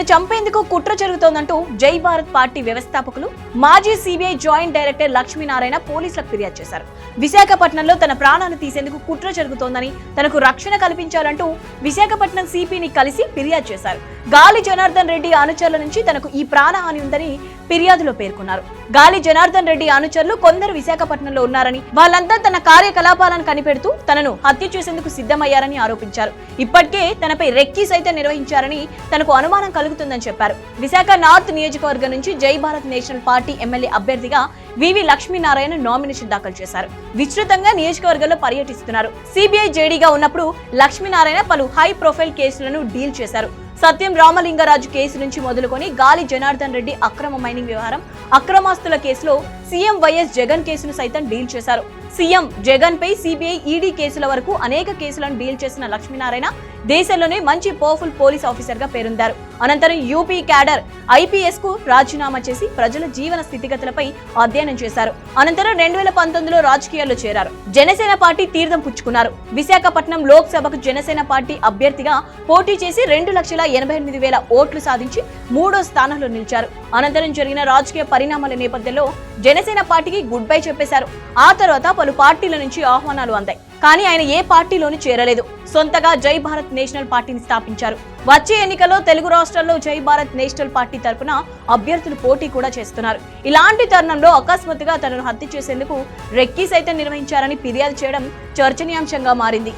తనను చంపేందుకు కుట్ర జరుగుతోందంటూ జై భారత్ పార్టీ వ్యవస్థాపకులు మాజీ సిబిఐ జాయింట్ డైరెక్టర్ లక్ష్మీనారాయణ పోలీసులకు ఫిర్యాదు చేశారు. విశాఖపట్నంలో తన ప్రాణాలు తీసేందుకు కుట్ర జరుగుతోందని, తనకు రక్షణ కల్పించాలంటూ విశాఖపట్నం సిపిని కలిసి ఫిర్యాదు చేశారు. గాలి జనార్దన్ రెడ్డి అనుచరుల నుంచి తనకు ఈ ప్రాణహాని ఉందని ఫిర్యాదులో పేర్కొన్నారు. గాలి జనార్దన్ రెడ్డి అనుచరులు కొందరు విశాఖపట్నంలో ఉన్నారని, వాళ్ళంతా తన కార్యకలాపాలను కనిపెడుతూ తనను హత్య చేసేందుకు సిద్ధమయ్యారని ఆరోపించారు. ఇప్పటికే తనపై రెక్కీ సైతం నిర్వహించారని తనకు అనుమానం కలుగుతుందని చెప్పారు. విశాఖ నార్త్ నియోజకవర్గం నుంచి జై భారత్ నేషనల్ పార్టీ ఎమ్మెల్యే అభ్యర్థిగా వివి లక్ష్మీనారాయణ నామినేషన్ దాఖలు చేశారు. విస్తృతంగా నియోజకవర్గంలో పర్యటిస్తున్నారు. సిబిఐ జేడీగా ఉన్నప్పుడు లక్ష్మీనారాయణ పలు హై ప్రొఫైల్ కేసులను డీల్ చేశారు. సత్యం రామలింగరాజు కేసు నుంచి మొదలుకొని గాలి జనార్దన్ రెడ్డి అక్రమ మైనింగ్ వ్యవహారం, అక్రమాస్తుల కేసులో సీఎం వైఎస్ జగన్ కేసును సైతం డీల్ చేశారు. సీఎం జగన్ పై సిబిఐ, ఈడీ కేసుల వరకు అనేక కేసులను డీల్ చేసిన లక్ష్మీనారాయణ దేశంలోనే మంచి పవర్ఫుల్ పోలీస్ ఆఫీసర్ గా పేరొందారు. అనంతరం యూపీ క్యాడర్ ఐపీఎస్ కు రాజీనామా చేసి ప్రజల జీవన స్థితిగతులపై అధ్యయనం చేశారు. అనంతరం 2019లో రాజకీయాల్లో చేరారు. జనసేన పార్టీ తీర్థం పుచ్చుకున్నారు. విశాఖపట్నం లోక్ సభకు జనసేన పార్టీ అభ్యర్థిగా పోటీ చేసి 2,88,000 ఓట్లు సాధించి 3వ స్థానంలో నిలిచారు. అనంతరం జరిగిన రాజకీయ పరిణామాల నేపథ్యంలో జనసేన పార్టీకి గుడ్ బై చెప్పేశారు. ఆ తర్వాత పలు పార్టీల నుంచి ఆహ్వానాలు అందాయి. కానీ ఆయన ఏ పార్టీలోనూ చేరలేదు. సొంతగా జై భారత్ నేషనల్ పార్టీని స్థాపించారు. వచ్చే ఎన్నికల్లో తెలుగు రాష్ట్రాల్లో జై భారత్ నేషనల్ పార్టీ తరపున అభ్యర్థులు పోటీ కూడా చేస్తున్నారు. ఇలాంటి తరుణంలో అకస్మాత్తుగా తనను హత్య చేసేందుకు రెక్కీ సైతం నిర్వహించారని ఫిర్యాదు చేయడం చర్చనీయాంశంగా మారింది.